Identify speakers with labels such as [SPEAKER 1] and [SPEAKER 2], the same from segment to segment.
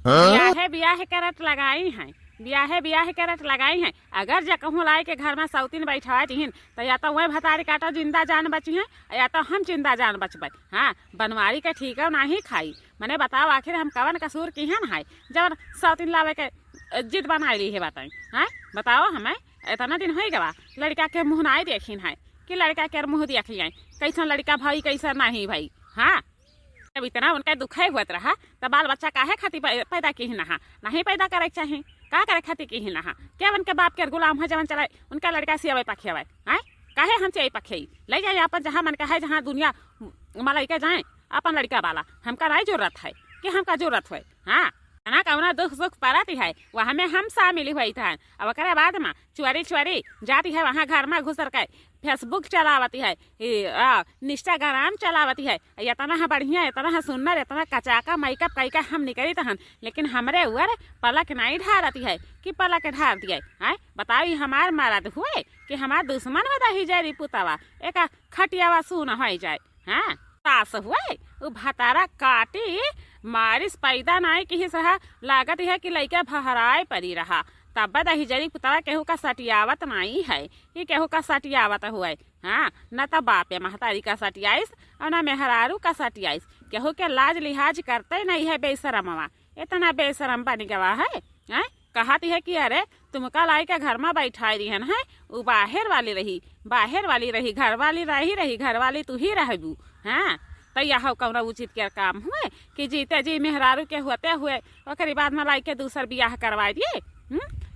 [SPEAKER 1] ब्याहे ब्याह करत लगाई हैं, ब्याहे करत लगाई हैं। अगर जा कहूँ लाई के घर में सौतीन बैठा तिहिन तो या तो वह भतारी काटा जिंदा जान बची हैं या तो हम जिंदा जान बचबे। हाँ, बनवारी के ठीक नहीं खाई। मैंने बताओ आखिर हम कवन कसूर की हैं है जब सौतीन लावे के जिद बना ली है बताई। हाँ बताओ, हमें इतना दिन हो गवा लड़का के मुँह नहीं देखिन है कि लड़का के मुँह देख लिया कैसा लड़का भाई कैसा नहीं भाई। हाँ, जब इतना उनका दुख हुआ रहा तो बाल बच्चा काहे खातिर पैदा की ही नहा नहीं पैदा करे चाहे का करे खातिर की ही नहा क्या उनके बाप के गुलाम है जवन चलाए उनका लड़का सियावे पखेवे। आए काहे हम से पखे ले जाए अपन जहाँ मन का है जहाँ दुनिया मला के जाए अपन लड़का वाला हमका नहीं जरूरत है कि हमका जरूरत हो। हाँ, ना कौना दुख सुख पड़ती है वहाँ में हम शामिल हुई था। अब ओकरे बाद में चुरी जाती है वहाँ घर में घुसर के फेसबुक चलावती है, इंस्टाग्राम चलावती है। इतना बढ़िया इतना सुंदर इतना कचाका मेकअप कई का हम निकली तहन लेकिन हमरे ऊपर पलक नहीं ढारती है कि पलक ढार दिए। आए बताओ हमार मरद हुए कि हमार दुश्मन बदा जाए रिपुतवा एक खटियावा सुन हो जाए। हाँ, सास हुए वो भतारा काटी मारिस पैदा नहीं कि सहा लागत है कि लड़का भहराए परी रहा तब दही जरी पुतवा केहू का सटियावत नहीं है कि केहू का सटियावत हुए। हाँ, न तो बापे महतारी का सटियाइस और न मेहरारू का सटियाइस केहू के लाज लिहाज करते नहीं है। बेशरमवा इतना बेशरम बन गवा है। कहती है कि अरे तुमका लाई के घर में बैठा दी है वो बाहर वाली रही घर वाली रही घर वाली तू ही रहबू। हाँ, तो यह कौन उचित के काम हुए कि जीते जी मेहरारू के होते हुए ओकरी बाद में लाई के दूसर बियाह करवा दिए।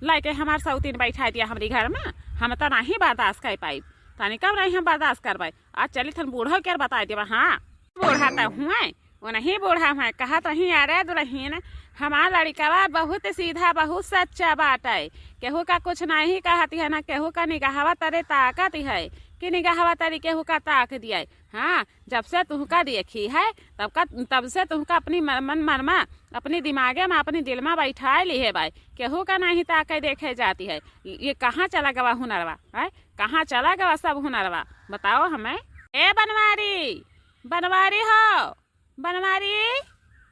[SPEAKER 1] लाई के हमार सौतीन बैठा दिया हमारी घर में हम तो नहीं बर्दाश्त कर पाई तनी कब नहीं हम बर्दाश्त करवाई। आज चली थन बूढ़ो के बता दिया। हाँ, बूढ़ा तो हुए वो नहीं बूढ़ा हुए कहा तो ही अरे दुल्हन हमार लड़का बहुत सीधा बहुत सच्चा बात है केहू का कुछ नहीं कहती है ना केहू का निगाहवा तरे ताकत है कि निगाहवा तरी केहू का ताक दिया। हाँ, जब से तुमका देखी है तब से तुमका अपनी मन मनमा अपनी दिमागे में अपनी दिल में बैठा ली है भाई केहू का नहीं ताके देखे जाती है। ये कहाँ चला गवा हुनरवा है, कहाँ चला गवा सब हुनरवा बताओ हमें। ए बनवारी हो बनवारी,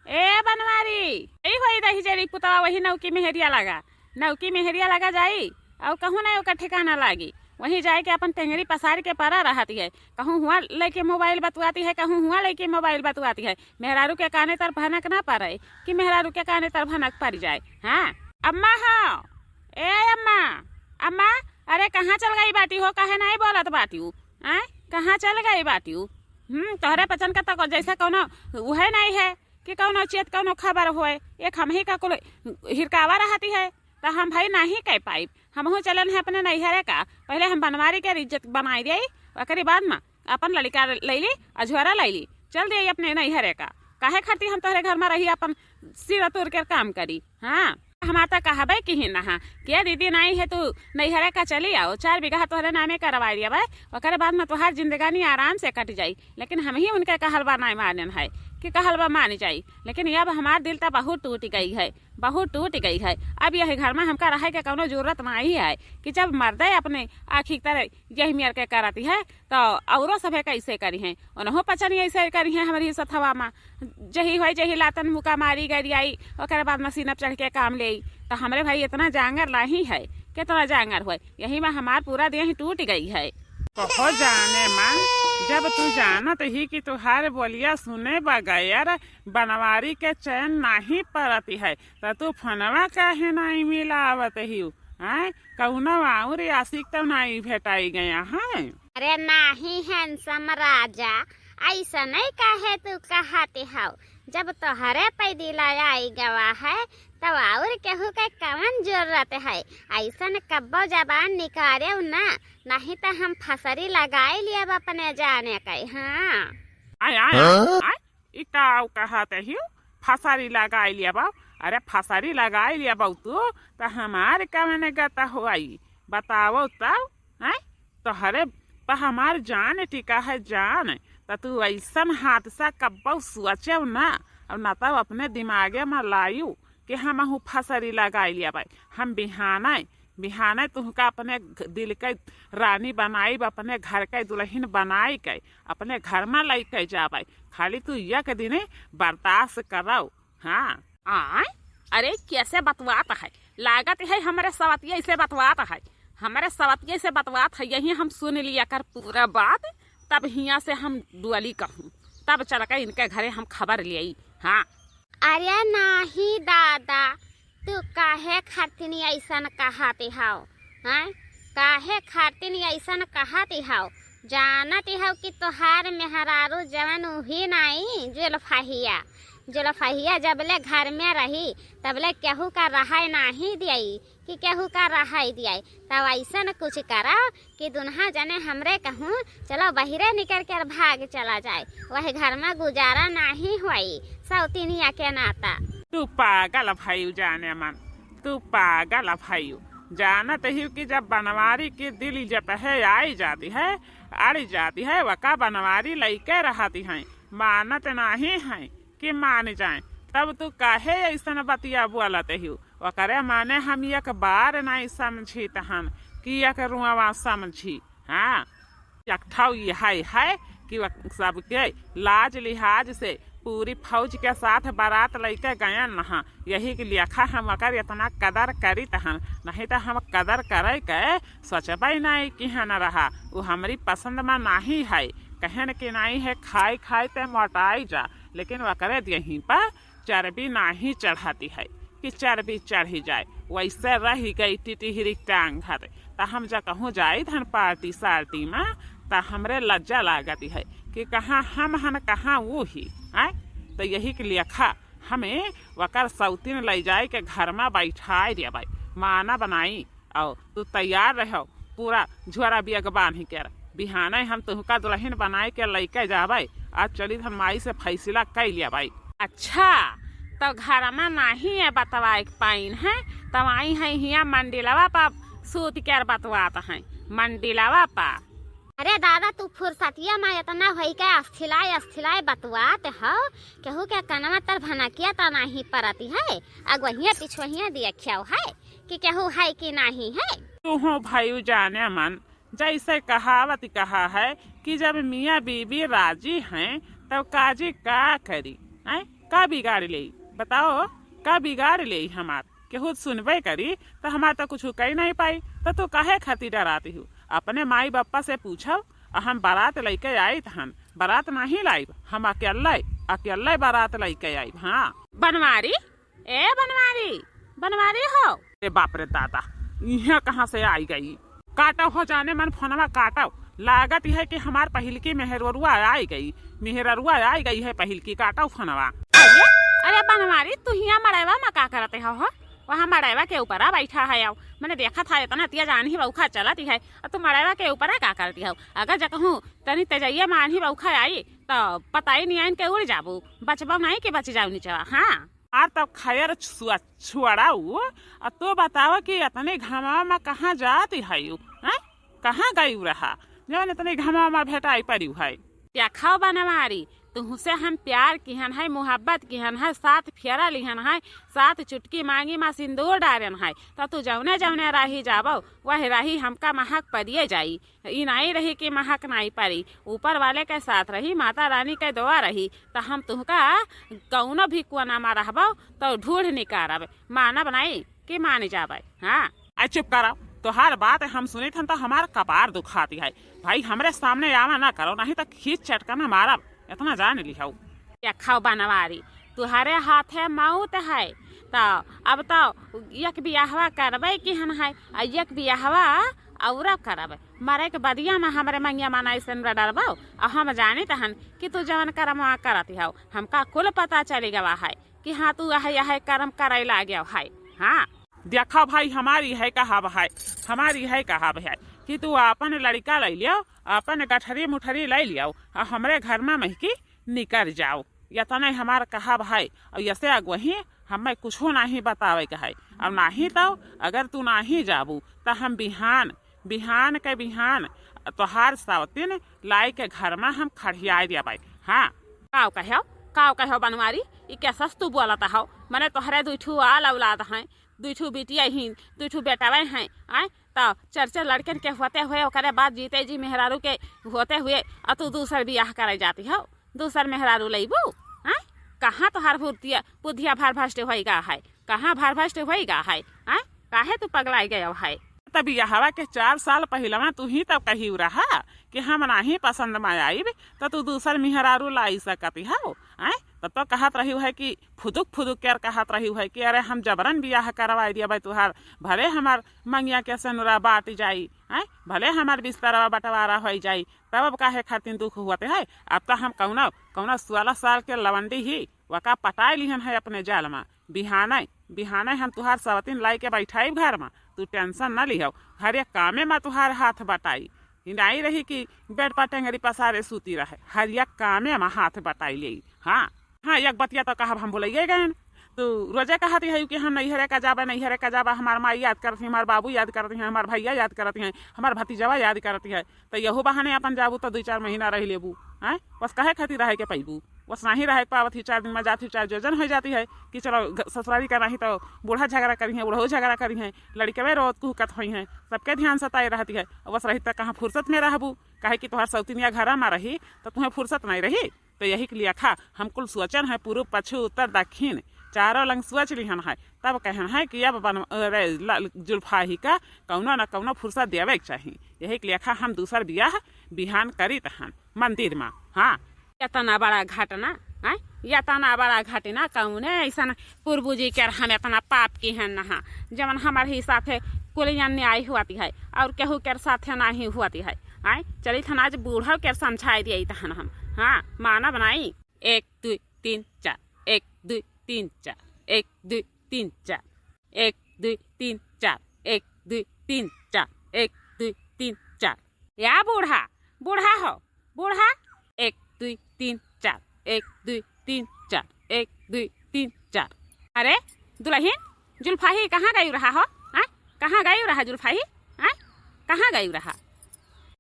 [SPEAKER 1] ए बनवारी यही हो दही जरी पुतवा वही नौकी मेहरिया लगा जाई और कहूँ नहीं ओकर ठिकाना लागी वहीं जाए के अपन टेंगरी पसार के परा रहती है। कहूँ हुआ लेके मोबाइल बतवाती है कहूँ हुआ लेके मोबाइल बतवाती है। मेहरारू के काने तर भनक ना पड़े कि मेहरारू के काने तर भनक पड़ जाए। हाँ, अम्मा हो ए अम्मा अरे कहाँ चल गई बाटी हो कहे नहीं बोलत बाटी कहाँ चल गई बाटी। तोहरे पचन का तो जैसे कौनो वह नहीं है कि कौनो चेत कौनो खबर होए एक हम ही का कुल हिरकावा रहती है तो हम भाई नहीं कह पाई। हम चलन है अपने नैहरे का पहले हम बनवारी के इज्जत बनाई दी ओकरी बाद में अपन लड़का ले ली अझुआरा ले ली चल दिए अपने नैहरे का काहे खाती हम तोहरे घर में रही अपन सिर तोड़ के काम करी। हाँ, हमारा कहबे कि ही नहा क्या दीदी नहीं है तू नैहरे का चली आओ 4 बीघा तोहरे नामे करवा दिया भाई ओकरे बाद में तोहार जिंदगानी आराम से कट जाई। लेकिन हम ही उनके कहलबा नहीं मानन है कि कहलबा मान जाई। लेकिन अब हमार दिल तो बहुत टूट गई है। अब यही घर में हमका रहे के कोनो जरूरत नहीं है कि जब मर्दे अपने आखिर तरह यही मेर के करती है तो औरों सभे कैसे करी है उन्हों पचनी ऐसे करी है हमारी सथवा में जही हो जही लातन मुका मारी गई आई ओकरे बाद मशीन चढ़ के काम ले तो हमरे भाई इतना जांगर नहीं है कितना जांगर हुए यही में हमार पूरा देह टूट गई है।
[SPEAKER 2] कहो जाने माँ जब तू जानत ही कि तुहार बोलिया सुने बगैर बनवारी के चैन नहीं पड़ती है तो तू फनवा काहे नहीं मिलावत ही कौनो और आशिक तो नहीं भेटाई गया है।
[SPEAKER 3] अरे नहीं हैंसम राजा ऐसा नहीं कहे तू कहते हो जब तोहरे पैदिला आई गवा है तब और केहू के कवन जरूरत है ऐसा कब्बो जबान निकाले ना नहीं तो हम फसरी लगाए लिए अपने जाने के। हाँ,
[SPEAKER 2] इकाऊ कहते ही फसरी लगाई लिया बाऊ। अरे फसरी लगाई लिया बाऊ तो हमारे कमने गता हुई बताओ तब तो हरे पर हमार जान टिका है जान तो तू ऐसा हादसा कब्बो सोचे ना और न तब अपने दिमागे में लायू कि हम फसरी लगाई लिया भाई हम बिहाना तुमका अपने दिल के रानी बनाई अपने घर के दुल्हन बनाई के अपने घर में लाई के जाबाई खाली तू एक दिन बर्दाश्त करो। हाँ,
[SPEAKER 1] अरे कैसे बतवात है, लागत है हमारे सवतिया से बतवात है, हमारे सवतिया से बतवात है। यही हम सुन लिया कर पूरा बात, तब हिया से हम डुअली कहूँ, तब चल कर इनके घरे हम खबर ले आई। हाँ
[SPEAKER 3] अरे नाही दादा, तू काहे खातिनी ऐसन कहाती हाव? हाँ, काहे खातिनी ऐसन कहाती हाव? जानती हाव कि तोहार मेहरारू जवन उही नहीं जुलफहिया जबले घर में रही तबले केहू का रहाई नहीं दियाई कि केहू का रहाई दियाई। तब ऐसा कुछ करा कि दुल्हा जने हमरे कहूँ चलो बहिरे निकल कर भाग चला जाए, वही घर में गुजारा नहीं हुई सौतीनिया के नाता।
[SPEAKER 2] तू पागल भाई जाने मन, तू पागल भाई जानत ही कि जब बनवारी की दिल जब है आई जाती है अड़ी जाती है, वका बनवारी लइके रहती हैं, मानत नहीं है कि मान जाए। तब तू काहे ऐसा बतिया बोलते ही? वकरे माने हम एक बार नहीं समझी तहन कि एक रुआ समझी। हाँ, एकठा यह है कि सबके लाज लिहाज से पूरी फौज के साथ बारात लेके गए नहा, यही के लेखा हम अगर इतना कदर करी तहन, नहीं तो हम कदर करे के सोचबे नहीं कि न रहा। वो हमारी पसंद में नहीं है, कहन कि नहीं है खाई खाई ते मोटाई जा, लेकिन वकरे यहीं पर चर्बी नहीं चढ़ाती है कि चर्बी चढ़ी जाए। वैसे रही गई टिटिहरी टांग घर, तो हम जब कहूँ जाए धन पार्टी सार्टी में तो हमरे लज्जा लागती है कि कहाँ हम हन कहाँ वो ही आए। तो यही के लेखा हमें वकर सौतीन ले जाए के घर में बैठाए दिया भाई, माना बनाई और तू तैयार रहो, पूरा झोरा बियग बांध कर बिहाने हम तुहका दुल्हन बनाए के लेके जाबे। आज चली हम माई से फैसला कर लिया भाई।
[SPEAKER 1] अच्छा, तो घर में नहीं है बतवाए पाइन है, तब आई है हिया मंडिलवा पा सूत कर बतवात है मंडिलवा पा।
[SPEAKER 3] अरे दादा, तू फुर्सतिया में इतना होई के अस्थिलाए बतवात हो, केहू के कनवा तर भनकिया तो नहीं परती है, अगवहिया पिछवहिया देखिया है कि केहू है कि नहीं है।
[SPEAKER 2] तू हो भाई जाने मन, जैसे कहावत कहा है कि जब मियाँ बीबी राजी हैं तब काजी का करी है, का बिगाड़ ले बताओ, का बिगाड़ ले हमार केहू सुनबे करी तो हमार तो कुछ कही नहीं पाई। तो तू काहे खातिर डराती हूँ? अपने माई बापा से पूछो, हम बारात लेके आई हन, बारात नहीं लाई, हम अकेले बारात लेके आई। हाँ
[SPEAKER 1] बनवारी, ए बनवारी हो?
[SPEAKER 2] ए बाप रे दादा, यहाँ कहाँ से आई गई? काटो हो जाने मन फोनवा काटो, लागत है कि हमार पहिल की मेहरुआ आई गई है पहिल की, काटो फोनवा।
[SPEAKER 1] अरे बनवारी, तू हिया मड़ेवा में का करते हो? वहाँ मड़ेवा के ऊपर बैठा है, आओ मैंने देखा था इतना तिया जान ही बौखा चलाती है, और तू मड़ेवा के ऊपर का करती हो? अगर जा कहूँ तनी तेजैया मान ही बौखा आई तो पता ही नहीं आइन के उड़ जाबू, बचबो नहीं कि बच जाऊ नीचे। हाँ
[SPEAKER 2] आर तब खैर छुड़ाऊ, तो बताओ कि इतने घामा में कहाँ जाती है? कहाँ गई रहा जब इतने घामा में भेटाई पड़ी है?
[SPEAKER 1] देखो बनवारी, तुहसे हम प्यार किहन है, मोहब्बत किहन है, साथ फेरा लिहन है, साथ चुटकी मांगी माँ सिंदूर डारन है, तो तू जौने जौने राही जाबो वह राही हमका महक परिए जाई। ई नहीं रही कि महक नहीं पड़ी, ऊपर वाले के साथ रही, माता रानी के दुआ रही, तो हम तुहका कौनो भी कोना में रहबो तो ढूंढ निकारब, माना बनाई कि मान जाबे। हाँ
[SPEAKER 2] चुप कराओ, तो हर बात हम सुनी थन तो हमार कपार दुखाती है भाई। हमरे सामने आवा ना करो, नहीं तो खींच चटका में मारा, इतना जान लिखाओ।
[SPEAKER 1] देखो बनवारी, तुम्हारे हाथ है मौत है, तो अब तो एक बियाहवा करबे किहन है, एक बियाहवा और करब मरे के बदिया में हमारे मंगिया माना ऐसा डरबो, और हम जाने तहन कि तू जवन कर्म करती हो, हमका कुल पता चली गवा है कि हाँ तू यह कर्म करे ला गया है। हाँ
[SPEAKER 2] देखा भाई, हमारी है कहाव है कि तू अपन लड़का ले लियो, अपन गठरी मुठरी ले लियो, और हमरे घर में महकी निकल जाओ, या तो नहीं हमार कहा भाई। और ऐसे अगवही हमें कुछ नहीं बतावे के है, और नहीं तो अगर तू नहीं जाबू तो हम बिहान तोहार सावतिन लाई के घर में हम खड़िया दिया भाई। हाँ
[SPEAKER 1] काव कहो बनवारी, ई क्या सस्तु बोलता हो? मने तोहरे दुठू आल औलाद हैं, दुठू बेटिया ही, दुठू बेटावे हैं, आए तो चर्चा लड़कन के होते हुए ओकरे बाद जीते जी मेहरारू के होते हुए और तू दूसर बियाह करे जाती हो, दूसर मेहरारू लेबू? कहाँ तोहार बुद्धिया भार भस्ट होगा है? कहाँ भरभस्ट होइगा है आ? काहे तू पगलाई गया है?
[SPEAKER 2] तब यहवा के 4 साल पहलवा तू ही तब कही रहा कि हम नाही पसंद में आईब तो तू दूसर मिहरारू लाई सकती हो। आय तब तो कहत रही है कि फुदुक फुदुक कर कहत रही है कि अरे हम जबरन बियाह करवा दिया भाई तुहार, भले हमार मंगिया के सनुरा बाँट जाई, आय भले हमार बिस्तरवा बंटवारा हो जाई, तब अब काहे खातिर दुख हुआते है। अब तो हम कौना कौना 16 साल के लवंडी ही वका पटाई लिहन है अपने जाल में। बिहाने बिहाने हम तुहार सवतीन लाई के बैठाई घर में, तू टेंशन न लिहो। हर एक कामे में तुहार हाथ बटाई, नहीं रही कि बेड पर टेंगरी पसारे सूती रहे, हर एक कामे में हाथ बटाई ले। हाँ हाँ, एक बतिया तो कहब हम बोलिए गए तो रोजे कहती है कि हम नैहरे का जाबा नैहरे का जाबा, हमार माई याद करती है, हमार बाबू याद करती हैं, हमार भैया याद करती हैं, हमार भतीजवा याद करती है। तो यहू बहाने अपन जाबू तो 2-4 महीना रह लेबू। हैं बस कहे खातिर रहे के पैबू, बस नहीं रहे पावत ही 4 दिन में जाती 4 जोजन हो जाती है कि चलो ससुरारी का नहीं तो बूढ़ा झगड़ा करी है, बूढ़ो झगड़ा करी है, लड़के में रोत कुहकत हुई हैं, सबके ध्यान सताई रहती है। बस रही तक कहाँ फुर्सत में रहबू, कहे कि तुम्हार सौतीनिया घर में रही तो तुम्हें फुर्सत नहीं रही। तो यही के लिए खा हम कुल सोचन है पूर्व पश्चिम उत्तर दक्षिण चारों लंग सोच लिहन है, तब कहन है कि अब जुल्फाही का कौनो न कौनो फुर्सत देवे के चाहिए। यही के लिए खा हम दूसर बियाह बिहान करी तहन मंदिर में। हाँ
[SPEAKER 1] इतना बड़ा घटना है, इतना बड़ा घटना कौने ऐसा पूर्व जी के हम इतना पाप की है नहा जमन हमारे ही साथे कुलियन न्याय हुआती है और केहू के साथे नहीं हुआती है। आय चली थन आज बूढ़ा के समझाई दिए तहन हम। हाँ माना बनाई 1 2 3 4 1 2 3 4 1 2 3 4 1 2 3 4 1 2 3 4 1 2 3 4। या बूढ़ा बूढ़ा हो बूढ़ा 1 2 3 4 1 2 3 4 1 2 3 4। अरे दुल्हन जुल्फाही कहाँ गई रहा हो? कहाँ गई रहा जुल्फाही? कहाँ गई रहा?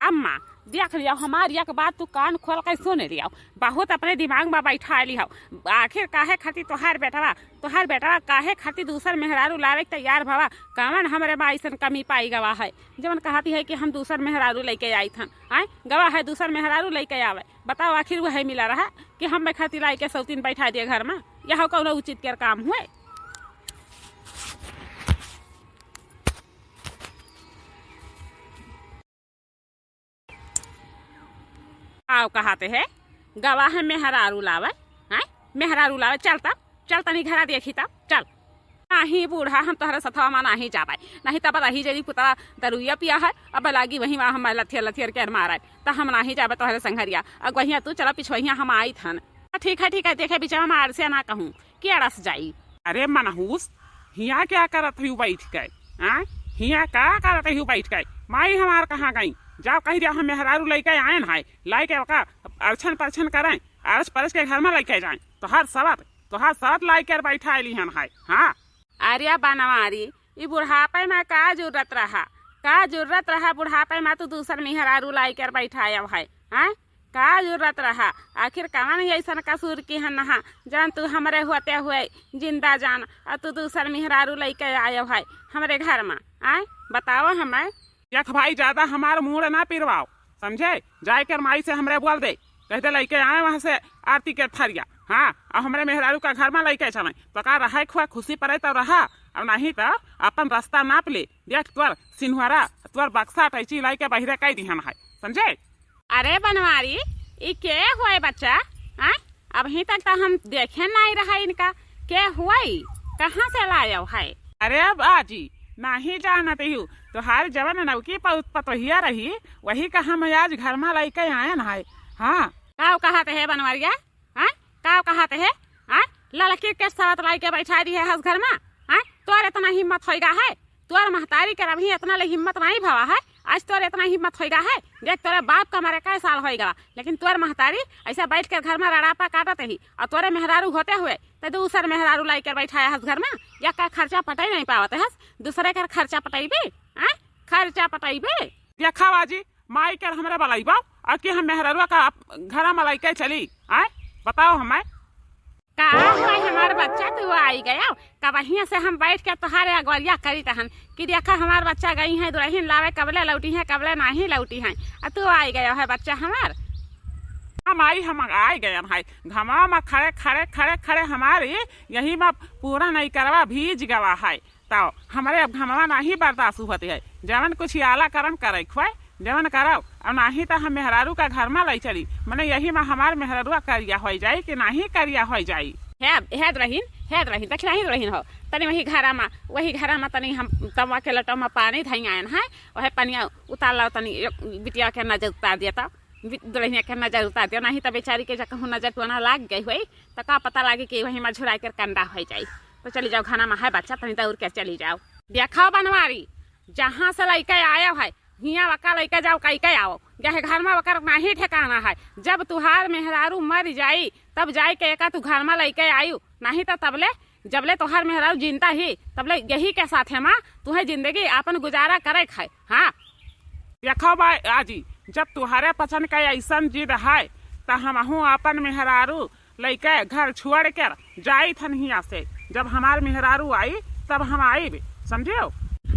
[SPEAKER 1] अम्मा देख लिया हमारी एक बात तू कान खोल के सुन लिया, बहुत अपने दिमाग में बैठा लिया। आखिर काहे खातिर तोहार बेटवा काहे खातिर दूसर मेहरारू लावे तैयार भवा? कौन हमरे माँ ऐसा कमी पाई गवा है जवन कहती है कि हम दूसर मेहरारू लेके आई थन। आय गवा है दूसर मेहरारू लेके आवे, बताओ आखिर वह मिला रहा कि हम खातिर लाई के सौतीन बैठा दिए घर में? यह कौन उचित के काम हुए? आओ कहते है गवाह मेहरारू लावे, मेहरारू लावे, चल तनी घरा देखी तब चल। नहीं बूढ़ा हम तोहरे सथवा में नहीं जा पाए, नहीं तब रही जरी पुतला दरुइया पिया है, अब लागी वही वहाँ हम लथियर के मारा तो हम नहीं जाबे तोहरे संघरिया। अब वही तू चला पिछवहिया हम आई थन। ठीक है देखे बिचवा में से ना कहूँ कि अड़स जाई।
[SPEAKER 2] अरे मनहूस हिया क्या करत हूँ बैठ के? हिया क्या करत हूँ बैठ के? माई हमार कहाँ गई? जाओ कही दिया हम मेहरारू लेके आए है, लाई के अर्छन परछन करें, अरस परस के घर में लेके जाए तो हर सवत लाई कर बैठा लिहन है। हाँ
[SPEAKER 1] अरे बनवारी ये बुढ़ापे में का जरूरत रहा बुढ़ापे में तू दूसर मेहरारू लाई कर बैठाया है? का जरूरत रहा? आखिर कवन ऐसा कसूर की है नहा जन तू हमरे होते हुए जिंदा जान और तू दूसर मेहरारू लेके आयो है हमरे घर में? बताओ हमें।
[SPEAKER 2] यख भाई ज्यादा हमार मुंह ना पिरवाओ, समझे? जाए कर माई से हमरे बोल दे, कहते लेके आए वहाँ से आरती के थरिया। हाँ और हमरे मेहरारू का घर में लेके चले तो का रहा खुआ खुशी पड़े तो रहा, और नहीं तो अपन रास्ता नाप ले। देख तोर सिन्हरा तोर बक्सा टैची लाई के बहिरे कई दिहन है, समझे?
[SPEAKER 1] अरे बनवारी ये के हुआ बच्चा? अभी तक तो हम देखे नहीं रहा इनका, के हुआ कहाँ से लाया है?
[SPEAKER 2] अरे बाजी नहीं जानती हूँ तो हर जवन नवकी पतोहिया रही वही का हम आज घर में लेके आए है। हाँ
[SPEAKER 1] काव कहते है बनवारिया? काव कहते है? लड़की के साथ लाई के बैठा दी है घर में? तोर इतना हिम्मत होगा है? तोर महतारी कर अभी इतना ले हिम्मत नहीं भवा है, आज तोर इतना हिम्मत होगा है? देख तोरे बाप का हमारे कई साल होगा, लेकिन तोर महतारी ऐसा बैठ कर घर में रड़ापा काटत ही और तोरे मेहरारू होते हुए तो दूसर मेहरारू लाई कर बैठाया है घर में। या का खर्चा पटाई नहीं पावत है? दूसरे का खर्चा पटाइबे? खर्चा पटाइबे?
[SPEAKER 2] देखा बाजी माई कर हमरे बलाइबा और कि हम मेहरारू का घर में लेके चली। बताओ हमें
[SPEAKER 1] का हुआ हमार बच्चा तू आई गया कबहिया से हम बैठ के तुम्हारे अगवरिया करी तहन कि देखा हमार बच्चा गई है दुल्हन लावे, कबले लौटी है कबले नहीं लौटी है, तू आई गया है बच्चा हमार।
[SPEAKER 2] हम आए गए है घमा में खड़े खड़े खड़े खड़े हमारे यही में पूरा नहीं करवा भीज गवा है तो हमारे अब घमवा नहीं बर्दाश्त होती है जवन कुछ आला करम करे खुआए जवन कराओ और नहीं तो हम मेहरारू का घर में लाई चली मैंने यही में हमारे मेहरारुआ करिया हो जाये कि नहीं करिया हो जाये
[SPEAKER 1] हेद रहीन तक नहीं रहीन हो तनी वही घरा में तनी हम तवा के लटो में पानी धई आयन है वह पनिया उतार लो तनी बिटिया के नजर उतार दिया था दुल्हनिया के नजर उतार दिया नहीं तो बेचारी के कहूँ नजर टोना लाग गई हुई तो का पता लागे कि वही में झुरा कर कंडा हो जाये तो चली जाओ खाना में है बच्चा तनी दौड़ के चली जाओ देखो बनवारी जहाँ से लड़का आया है हिया वका लड़का जाओ कई के आओ जहे घर में वकर नहीं ठिकाना है जब तुहार मेहरारू मर जाई तब जाए के एका तू घर में लड़के आयु नहीं तो तबले जबले तुहार मेहरारू जिंदा ही तबले यही के साथ है माँ तुम्हें जिंदगी अपन गुजारा करे खाए। हाँ
[SPEAKER 2] देखो भाई आजी जब तुहारे पसंद का ऐसा जिद है तो हम अपन मेहरारू लड़के घर छोड़ कर जाई थन हिया से जब हमारे मेहरारू आई तब हम आई भी समझियो।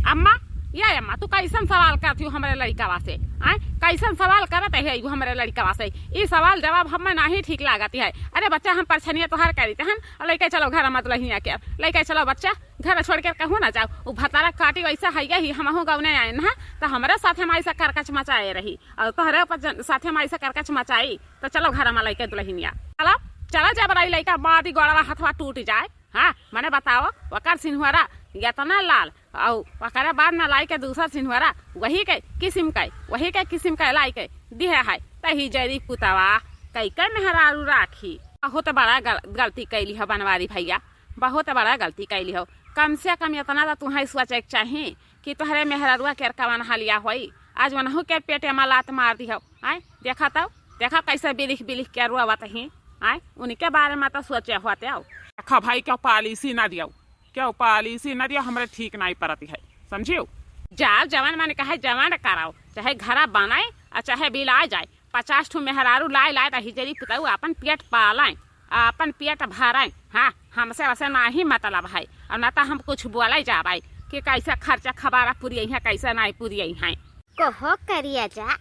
[SPEAKER 1] अम्मा ये अम्मा तू कैसन सवाल करती हो हमारे लड़का से आए कैसन सवाल करत है हमारे लड़का से ये सवाल जवाब हमें नहीं ठीक लागती है। अरे बच्चा हम परछनिया तोहार करी हन लड़के चलो घर मत लहिया के लड़के चलो बच्चा घर छोड़ के कहूँ ना जाओ वो भतारा काटी वैसा है ही हम गौने आए ना तो हमारे साथ हम ऐसा करकच मचाए रही और तोहरे साथ हम ऐसा करकच मचाई तो चलो घर में लड़के दुल्हनिया चलो चलो जब रही लड़का बादी गोड़वा हथवा टूट जाए। हाँ मैंने बताओ वकर सिन्हरा इतना लाल और वकर बाद में लाई के दूसरा सिन्हरा वही के किस्म का लाई के दिहे है तही जरी पुतवा कई के मेहरारू राखी बहुत बड़ा गलती कैली हो बनवारी भैया बहुत बड़ा गलती कैली हो कम से कम इतना तो तुम्हें सोचे के चाहिए कि तुम्हारे मेहरारुआ के कवन हालिया होई आज वनहु के पेटे में लात मार दी हो। आए देखा तो देखा कैसे बिलिख के रुआवत ही आए उनके बारे में तो सोचे होते हो।
[SPEAKER 2] देखो भाई क्यों पॉलिसी ना दियो हमारे ठीक नहीं पड़ती है समझियो।
[SPEAKER 1] जाओ जवान मैंने कहा जवान कराओ चाहे घरा बनाए और चाहे बिल आ जाए 50 ठू मेहरारू लाए तो हिजरी पुताऊ अपन पेट पालाए अपन पेट भराए। हाँ हमसे वैसे ना ही मतलब है और ना तो हम कुछ बोले जाए कि कैसे खर्चा खबारा पूरी है कैसे नहीं पूरी है।
[SPEAKER 3] कहो करिया जा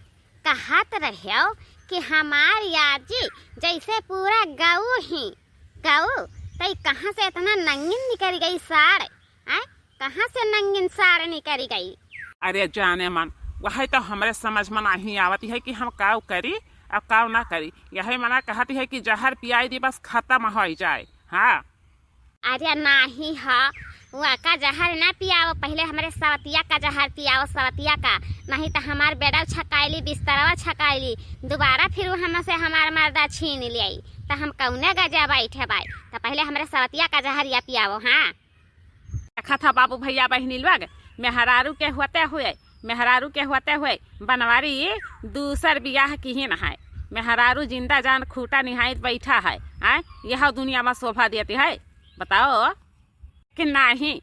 [SPEAKER 3] कहा तो रहे कि हमारी आजी जैसे पूरा गाँव तई कहाँ से इतना नंगिन निकल गई साड़ कहाँ से नंगिन साड़ निकल गई।
[SPEAKER 2] अरे जाने मन वही तो हमारे समझ में नहीं आवती है कि हम काव करी अब काव ना करी यही मना कहती है कि जहर पियाई दी बस खत्म हो जाए। हाँ
[SPEAKER 3] अरे नहीं है वह का जहर ना पियाओ पहले हमारे सवतिया का जहर पियाओ सवतिया का नहीं तो हमार बेडा छकाईली बिस्तरवा छकाईली दोबारा फिर हमसे हमार मर्दा छीन लिया तो हम कौने गजा बैठे बाई तो पहले हमारे सवतिया का जहर या पियाओ। हाँ
[SPEAKER 1] देखा था बाबू भैया बहनी लोग मेहरारू के होते हुए बनवारी दूसर बियाह की ही न है मेहरारू जिंदा जान खूटा निहायत बैठा है। आए यह दुनिया में शोभा देती है बताओ कि नहीं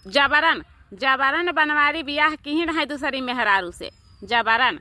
[SPEAKER 1] जबरन बनवारी बियाह की ही न है दूसरी मेहरारू से जबरन।